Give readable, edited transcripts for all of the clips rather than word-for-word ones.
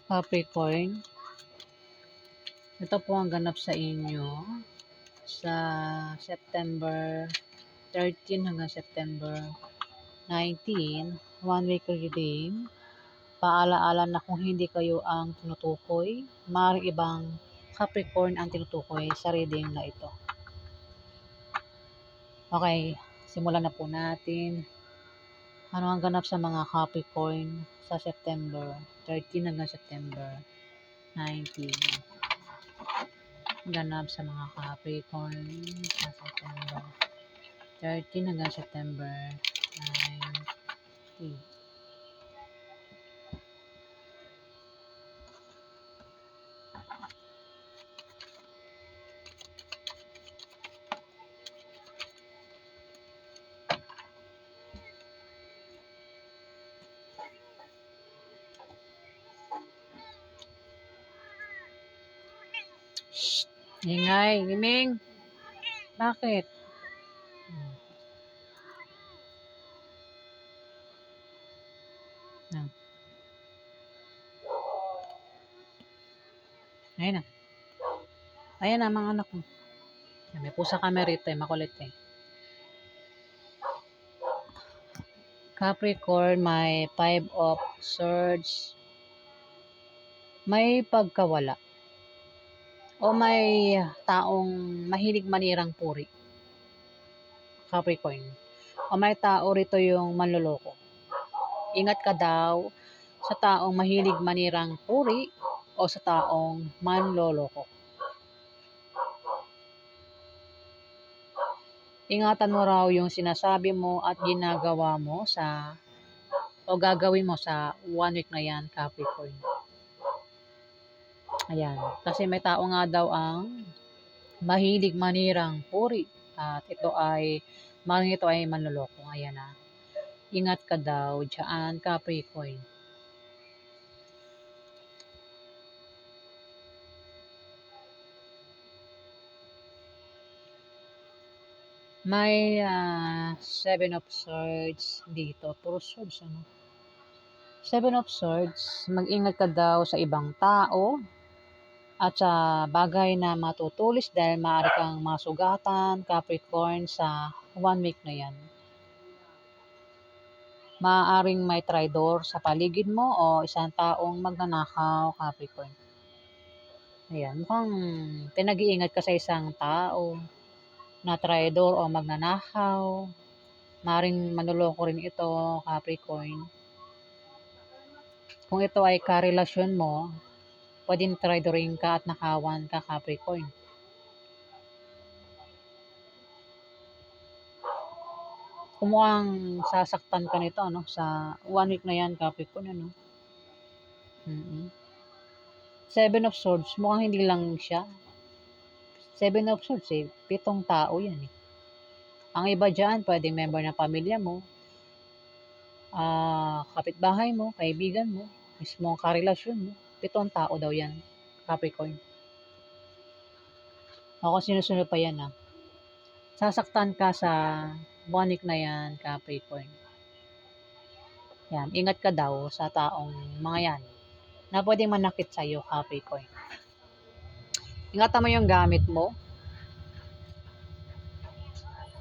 Capricorn, ito po ang ganap sa inyo sa September 13 hanggang September 19, 1 week reading. Paalaala na kung hindi kayo ang tinutukoy, maaaring ibang Capricorn ang tinutukoy sa reading na ito. Okay, simulan na po natin. Ano ang ganap sa mga Capricorn sa September 13 hanggang September 19? Ganap sa mga Capricorn sa September 13 hanggang September 19. Shh! Ingay, Miming! Bakit? Ah. Ayun na. Ayan na mga anak mo. May pusa kami rito makulit Capricorn, may 5 of Swords. May pagkawala. O may taong mahilig manirang puri. Capricorn. O may tao rito yung manloloko. Ingat ka daw sa taong mahilig manirang puri o sa taong manloloko. Ingatan mo raw yung sinasabi mo at ginagawa mo o gagawin mo sa 1 week na yan, Capricorn. Ayan. Kasi may tao nga daw ang mahilig manirang puri at maring ito ay manloloko. Ayan na. Ingat ka daw dyan, Capricorn. May 7 of Swords dito. Puro swords, ano? 7 of Swords, mag-ingat ka daw sa ibang tao at sa bagay na matutulis dahil maaari kang masugatan, Capricorn, sa 1 week na yan. Maaaring may traidor sa paligid mo o isang taong magnanakaw, Capricorn. Ayan, mukhang pinag-iingat ka sa isang tao na traidor o magnanakaw. Maring manloloko rin ito, Capricorn. Kung ito ay karelasyon mo, pwedeng traidorin ka at nakawan ka, Capricorn. Kung mukhang sasaktan ka nito, ano, sa 1 week na yan, Capricorn, ano. 7 of Swords, mukhang hindi lang siya. 7 of Swords, 7 tao yan, Ang iba dyan, pwedeng member ng pamilya mo, kapitbahay mo, kaibigan mo, mismo ang karelasyon mo. 7 tao daw yan, Capricorn. Ako sinusunod pa yan, Sasaktan ka sa 1 week na yan, Capricorn. Yan, ingat ka daw sa taong mga yan na pwedeng manakit sa'yo, Capricorn. Ingatan mo yung gamit mo.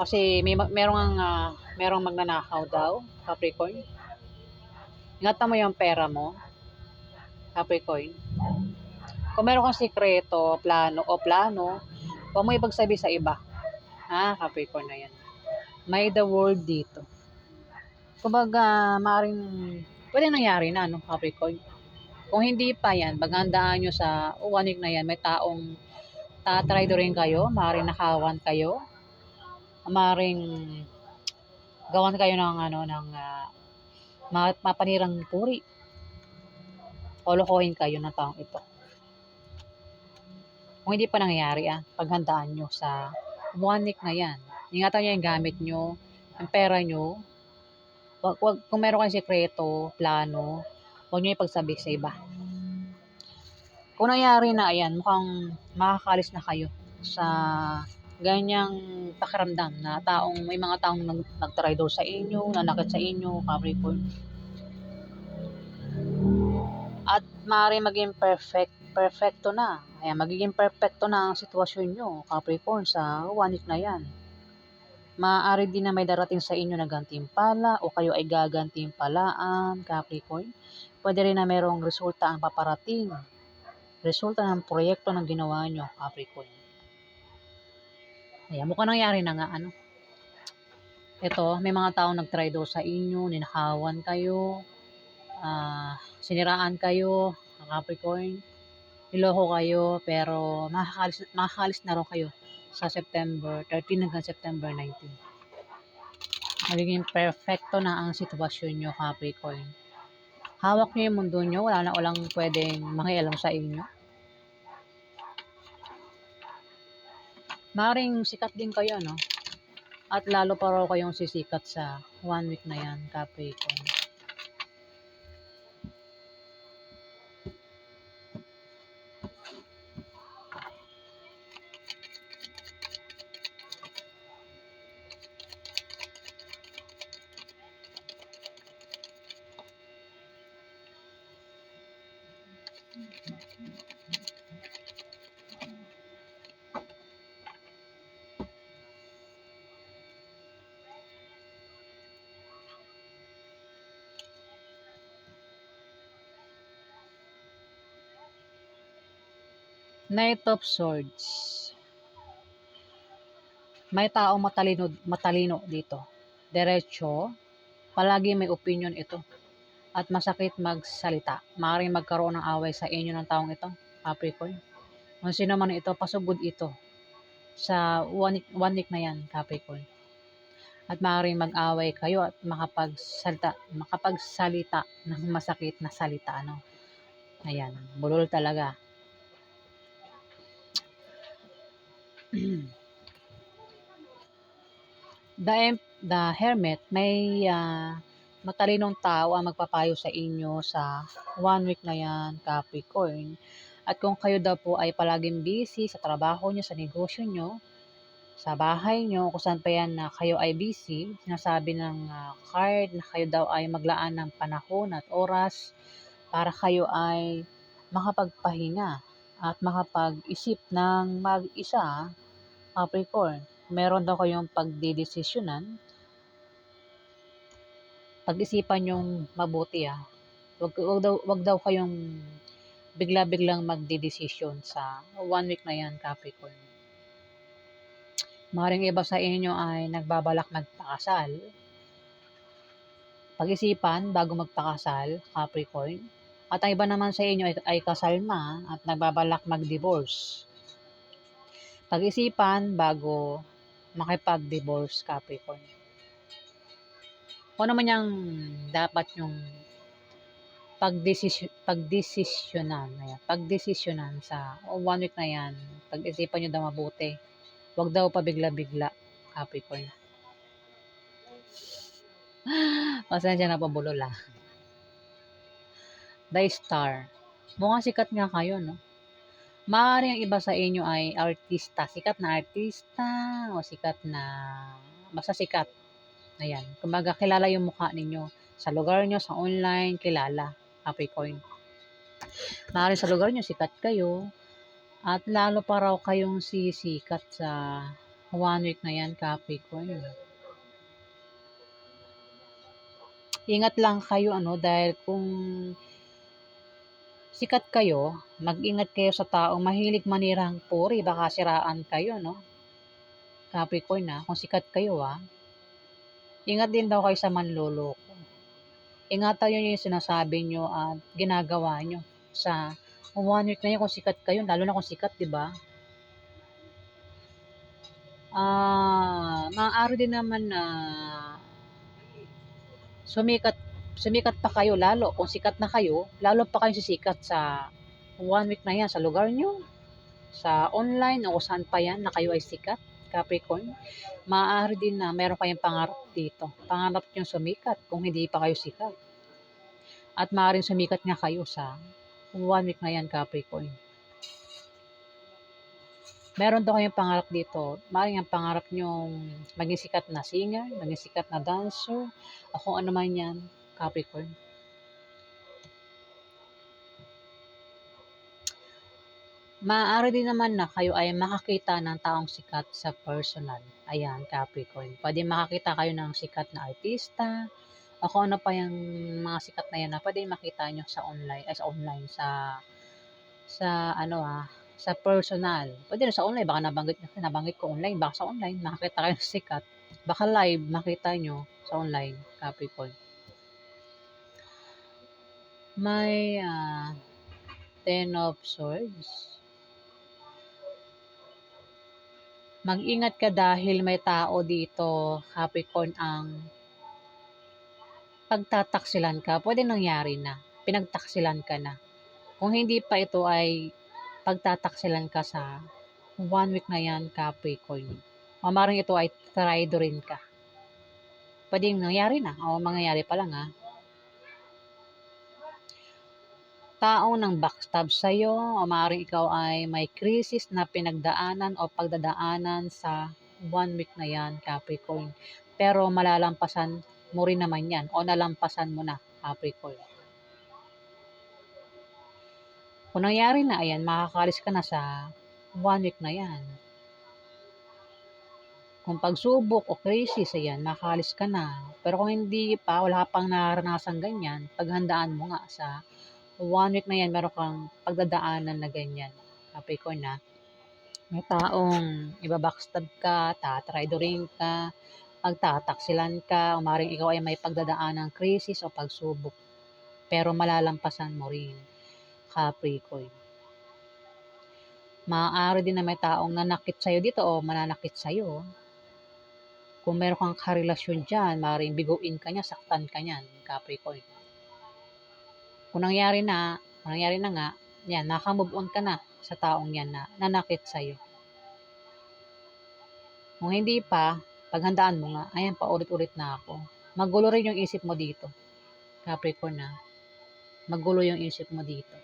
Kasi merong magnanakaw daw, Capricorn. Ingatan mo yung pera mo, Capricorn. Kung meron kang sikreto, plano, huwag mo ipagsabi sa iba. Capricorn na yan. May the world dito. Kumbaga, pwede nangyari na, Capricorn. Kung hindi pa yan, maghandaan nyo sa 1 week na yan, may taong tatraidorin kayo, maaaring nakawan kayo, maaaring gawan kayo ng mapanirang puri. O lokohin kayo ng taong ito. Kung hindi pa nangyayari, paghandaan nyo sa 1 week na yan. Ingatan nyo yung gamit nyo, yung pera nyo. Kung meron kayong sikreto, plano, huwag nyo ipagsabi sa iba. Kung nangyari na, mukhang makakalis na kayo sa ganyang pakiramdam na may mga taong nagtraidor sa inyo, nanakit sa inyo, Capricorn. At maaaring maging perfecto na. Ayan, magiging perfecto na ang sitwasyon nyo, Capricorn, sa 1 week na yan. Maaari din na may darating sa inyo na gantimpala o kayo ay gagantimpalaan, Capricorn. Pwede rin na mayroong resulta ang paparating. Resulta ng proyekto ng ginawa nyo, Capricorn. Ayan, mukhang nangyari na nga, ano. Ito, may mga taong nag-try daw sa inyo, ninakawan kayo, siniraan kayo, Capricorn. Niloko kayo, pero makakalis na raw kayo sa September 13 hanggang September 19. Magiging perfecto na ang sitwasyon nyo, Capricorn. Hawak nyo yung mundo nyo, walang pwedeng mangialam sa inyo. Maring sikat din kayo, no? At lalo pa raw kayong sisikat sa 1 week na yan, Capricorn. Knight of Swords. May taong matalino dito. Diretso, palagi may opinion ito. At masakit magsalita. Maaaring magkaroon ng away sa inyo ng taong ito, Capricorn. Kung sino man ito, pasugod ito sa 1 week na yan, Capricorn. At maaaring mag-away kayo at makapagsalita ng masakit na salita, ano. Ayan, bulol talaga. The Hermit, may matalinong tao ang magpapayo sa inyo sa 1 week na yan, Capricorn. At kung kayo daw po ay palaging busy sa trabaho nyo, sa negosyo nyo, sa bahay nyo, kung saan pa yan na kayo ay busy, sinasabi ng card na kayo daw ay maglaan ng panahon at oras para kayo ay makapagpahinga at makapag-isip ng mag-isa, Capricorn. Meron daw kayong pagdidesisyonan, pag-isipan yung mabuti. Wag daw kayong bigla-biglang magdedesisyon sa 1 week na yan, Capricorn. Maring iba sa inyo ay nagbabalak magpakasal. Pag-isipan bago magpakasal, Capricorn. At ang iba naman sa inyo ay kasal na at nagbabalak mag-divorce. Pag-isipan bago makipag-divorce, Capricorn. Kung ano man yung dapat yung pagdesisyonan sa 1 week na yan, pag-isipan nyo daw mabuti. Huwag daw pabigla-bigla, Capricorn. Pasensya na po, bulol ah. The Star. Mukhang sikat nga kayo, no? Maaaring ang iba sa inyo ay artista. Sikat na artista o sikat na... Basta sikat. Ayan. Kumbaga, kilala yung mukha ninyo. Sa lugar nyo, sa online, kilala. Capricorn. Maaaring sa lugar nyo, sikat kayo. At lalo pa raw kayong sisikat sa 1 week na yan, Capricorn. Ingat lang kayo, ano, dahil kung sikat kayo, mag-ingat kayo sa taong mahilig manirang puri, baka siraan kayo, no? Capricorn na, kung sikat kayo, ingat din daw kayo sa manloloko. Ingatan nyo yung sinasabi nyo at ginagawa nyo sa 1 week na yun, kung sikat kayo, lalo na kung sikat, di ba? Maaari din naman na sumikat pa kayo lalo. Kung sikat na kayo, lalo pa kayo sisikat sa 1 week na yan, sa lugar nyo, sa online o saan pa yan na kayo ay sikat, Capricorn. Maaari din na meron kayong pangarap dito. Pangarap nyo sumikat kung hindi pa kayo sikat. At maaaring sumikat nga kayo sa 1 week na yan, Capricorn. Meron daw kayong pangarap dito. Maaaring ang pangarap nyo maging sikat na singer, maging sikat na dancer, o kung ano man yan, Capricorn. Maaari din naman na kayo ay makakita ng taong sikat sa personal. Ayan, Capricorn. Pwede makakita kayo ng sikat na artista, o kung ano pa yung mga sikat na yan na pwede makita nyo sa online, ay sa online, sa ano sa personal. Pwede rin sa online, baka nabanggit ko online, baka sa online, makakita kayo ng sikat. Baka live, makita nyo sa online, Capricorn. May Ten of Swords. Mag-ingat ka dahil may tao dito, Capricorn, ang pagtataksilan ka. Pwede nangyari na. Pinagtaksilan ka na. Kung hindi pa ito ay pagtataksilan ka sa 1 week na yan, Capricorn. Mamaring ito ay traidorin ka. Pwedeng nangyari na o mangyayari pa lang Taong nang backstab sa'yo o maaaring ikaw ay may krisis na pinagdaanan o pagdadaanan sa 1 week na yan, Capricorn. Pero malalampasan mo rin naman yan o nalampasan mo na, Capricorn. Kung nangyari na, ayan, makakalis ka na sa 1 week na yan. Kung pagsubok o krisis, ayan, makakalis ka na. Pero kung hindi pa, wala pang naranasan ganyan, paghandaan mo nga sa 1 week na yan, meron kang pagdadaanan na ganyan. Capricorn na. May taong ibabackstab ka, tatraidoring ka, magtataksilan ka, umaring ikaw ay may pagdadaan ng krisis o pagsubok. Pero malalampasan mo rin, Capricorn. Maaari din na may taong nanakit sa'yo dito o mananakit sa'yo. Kung meron kang karelasyon dyan, maaaring biguin ka niya, saktan ka niyan, Capricorn. Kung nangyari na nga, yan, nakamove on ka na sa taong yan na nanakit sa'yo. Kung hindi pa, paghandaan mo nga, ayan, paulit-ulit na ako. Magulo rin yung isip mo dito, Capricorn na. Magulo yung isip mo dito.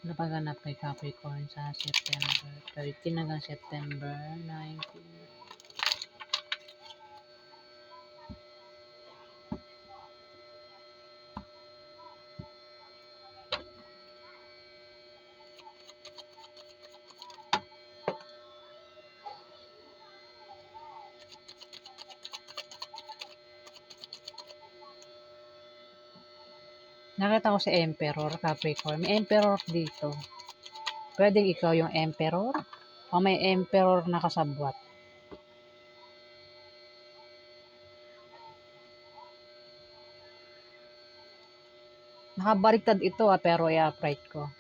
Ano pa ganap kay Capricorn sa September 13 hanggang September 19? Nakita ko si Emperor, Capricorn. May Emperor dito. Pwedeng ikaw yung Emperor o may Emperor na kasabwat. Nakabaliktad ito pero i-upright ko.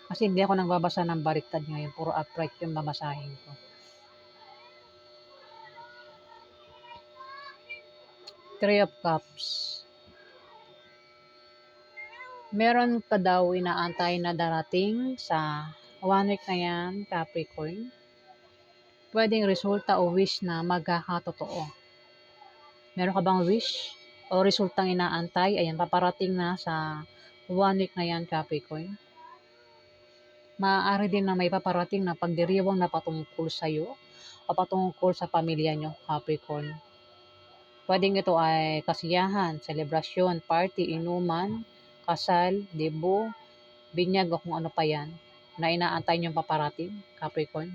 Kasi hindi ako nagbabasa ng baliktad ngayon. Puro upright yung babasahin ko. Three of Cups. Meron ka daw inaantay na darating sa 1 week na yan, Capricorn. Pwedeng resulta o wish na magkakatotoo. Meron ka bang wish o resultang inaantay? Ayan, paparating na sa 1 week na yan, Capricorn. Maaari din na may paparating na pagdiriwang na patungkol sa'yo o patungkol sa pamilya nyo, Capricorn. Pwedeng ito ay kasiyahan, selebrasyon, party, inuman, kasal, debut, binyag o kung ano pa yan na inaantay nyo paparating, Capricorn.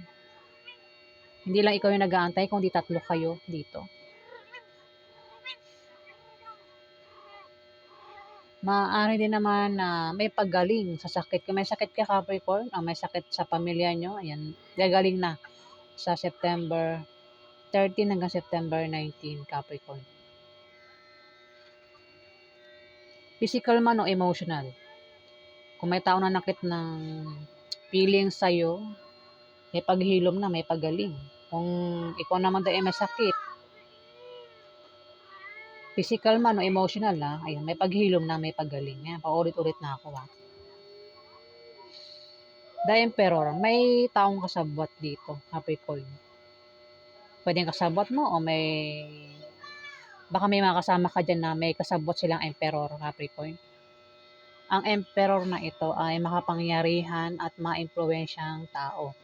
Hindi lang ikaw yung nag-aantay, kundi 3 kayo dito. Maaari din naman na may paggaling sa sakit. Kung may sakit ka, Capricorn, o may sakit sa pamilya nyo, ayan, gagaling na sa September 13 hanggang September 19, Capricorn. Physical man o emotional. Kung may tao na nakit ng feeling sa'yo, may paghilom na, may pagaling. Kung ikaw naman daw ay may sakit, physical man o emotional ayun, may paghilom na, may pagaling. Ayan, paulit-ulit na ako The Emperor, may taong kasabwat dito, Capricorn. Pwedeng kasabwat mo o baka may mga kasama ka dyan na may kasabwat silang Emperor, Capricorn. Ang Emperor na ito ay makapangyarihan at maimpluwensyang tao.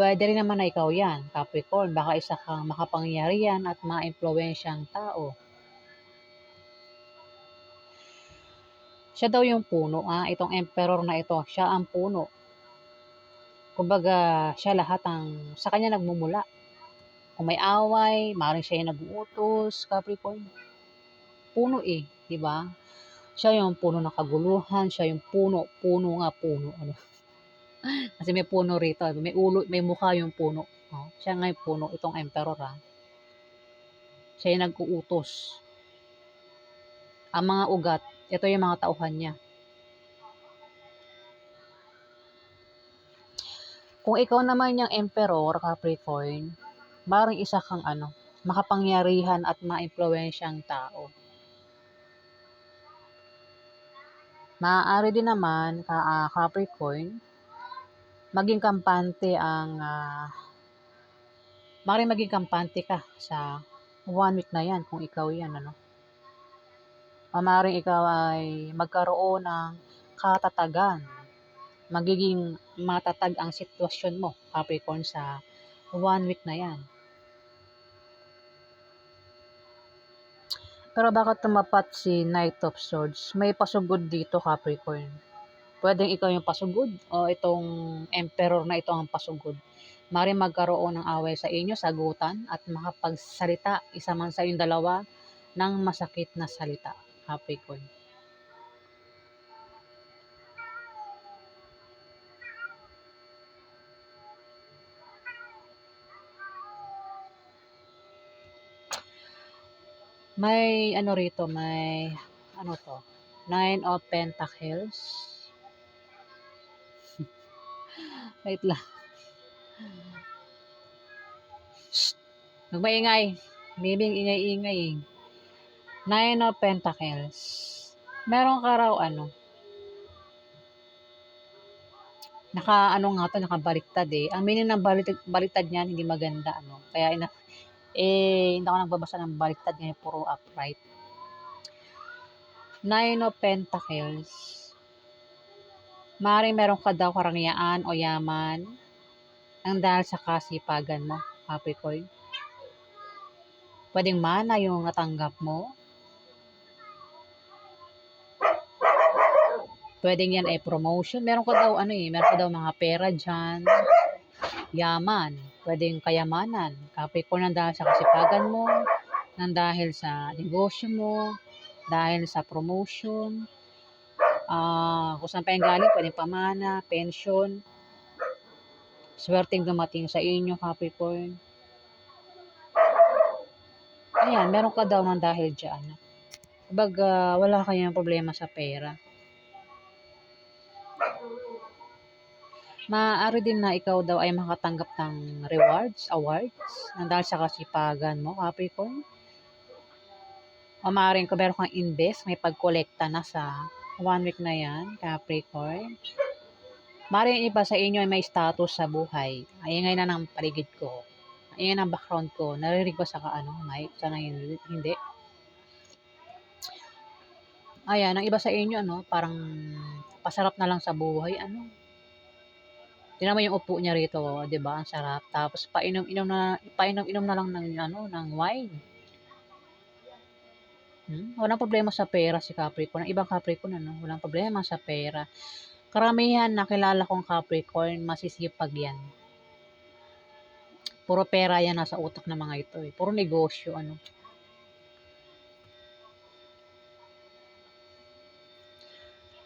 Puwede rin naman na ikaw 'yan, Capricorn, baka isa kang makapangyarihan at maimpluwensyang tao. Siya daw yung puno, itong Emperor na ito, siya ang puno. Kumbaga siya lahat ang sa kanya nagmumula. Kung may away, maaaring siya yung nag-uutos, Capricorn. Puno, 'di ba? Siya yung puno ng kaguluhan, siya yung puno, puno nga puno, ano. Kasi may puno rito, may ulo, may mukha yung puno. Oh, siya nga yung puno, itong Emperor, Siya yung nag-uutos. Ang mga ugat, ito yung mga tauhan niya. Kung ikaw naman yung Emperor, Capricorn, maaaring isa kang makapangyarihan at maimpluwensyang tao. Maaari din naman, Capricorn, maging kampante maaaring maging kampante ka sa 1 week na yan kung ikaw yan, Maaaring ikaw ay magkaroon ng katatagan. Magiging matatag ang sitwasyon mo, Capricorn, sa 1 week na yan. Pero bakit tumapat si Knight of Swords? May pasugod dito, Capricorn. Pwedeng ikaw yung pasugod o itong Emperor na ito ang pasugod. Mari magkaroon ng away sa inyo, sagutan, at makapagsalita isa man sa inyong dalawa ng masakit na salita, Capricorn. May rito, may to, 9 of Pentacles. Wait lang. Shh! Huwag maingay. Bibing ingay-ingay. 9 of Pentacles. Meron ka raw nakabaliktad Ang meaning ng baliktad niyan, hindi maganda, Kaya hindi ako nagbabasa ng baliktad ngayon, puro upright. 9 of Pentacles. Maaaring meron ka daw karangyaan o yaman ang dahil sa kasipagan mo, Capricorn. Pwedeng mana yung natanggap mo. Pwedeng yan ay promotion. Meron ka daw meron ka daw mga pera dyan. Yaman. Pwedeng kayamanan. Capricorn, nang dahil sa kasipagan mo, nang dahil sa negosyo mo, dahil sa promotion. Kung saan pa yung galing, pwedeng pamana, pension. Swerteng dumating sa inyo, Capricorn. Ayan, meron ka daw nang dahil dyan. Kumbaga, wala kayong problema sa pera. Maaari din na ikaw daw ay makatanggap ng awards, nang dahil sa kasipagan mo, Capricorn. O maaaring kung meron kang invest, may pagkolekta na sa 1 week na yan, Capricorn. Maaaring iba sa inyo ay may status sa buhay. Ayingay na ng paligid ko. Ayingay ng background ko. Narinig ba sa mic? Sana hindi. Ayan, ang iba sa inyo, parang pasarap na lang sa buhay, Tingnan mo yung upo niya rito, 'di ba? Ang sarap. Tapos painom-inom na lang ng wine. Walang problema sa pera si Capricorn. Ang ibang Capricorn, walang problema sa pera. Karamihan na kilala kong Capricorn, masisipag yan. Puro pera yan nasa utak ng mga ito, Puro negosyo,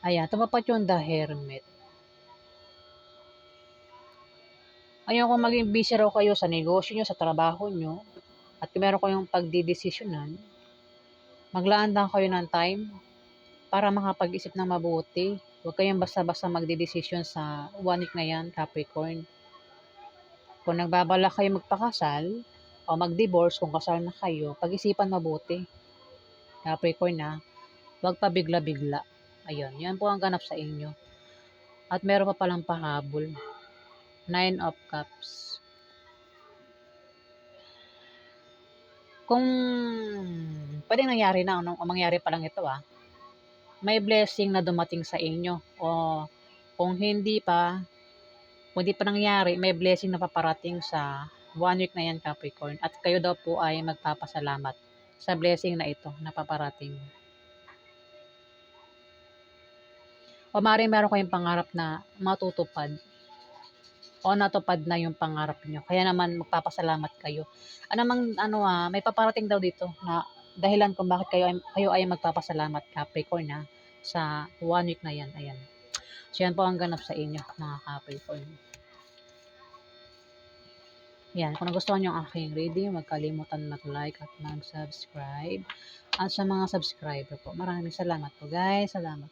Ayan, tumapat yung The Hermit. Ayun, kung maging busy raw kayo sa negosyo nyo, sa trabaho nyo, at kung meron kayong pagdidesisyonan, maglaan lang kayo ng time para makapag-isip ng mabuti. Huwag kayong basta-basta magdidesisyon sa 1 week na yan, Capricorn. Kung nagbabalak kayo magpakasal o mag-divorce, kung kasal na kayo, pag-isipan mabuti. Capricorn, huwag pa bigla-bigla. Ayun, yan po ang ganap sa inyo. At meron pa palang pahabol. 9 of Cups. Kung pwedeng nangyari na, o mangyari pa lang ito, may blessing na dumating sa inyo. O kung hindi pa, Kung di pa nangyari, may blessing na paparating sa 1 week na yan, Capricorn. At kayo daw po ay magpapasalamat sa blessing na ito na paparating. O maaaring meron kayong pangarap na matutupad o natupad na yung pangarap nyo. Kaya naman magpapasalamat kayo. May paparating daw dito na dahilan kung bakit kayo ay magpapasalamat, Capricorn, ha, sa 1 week na yan. Ayan. So yan po ang ganap sa inyo, mga Capricorn. Yan, kung nagustuhan nyo ang aking reading, huwag kalimutan mag-like at mag-subscribe. At sa mga subscriber po, maraming salamat po guys. Salamat.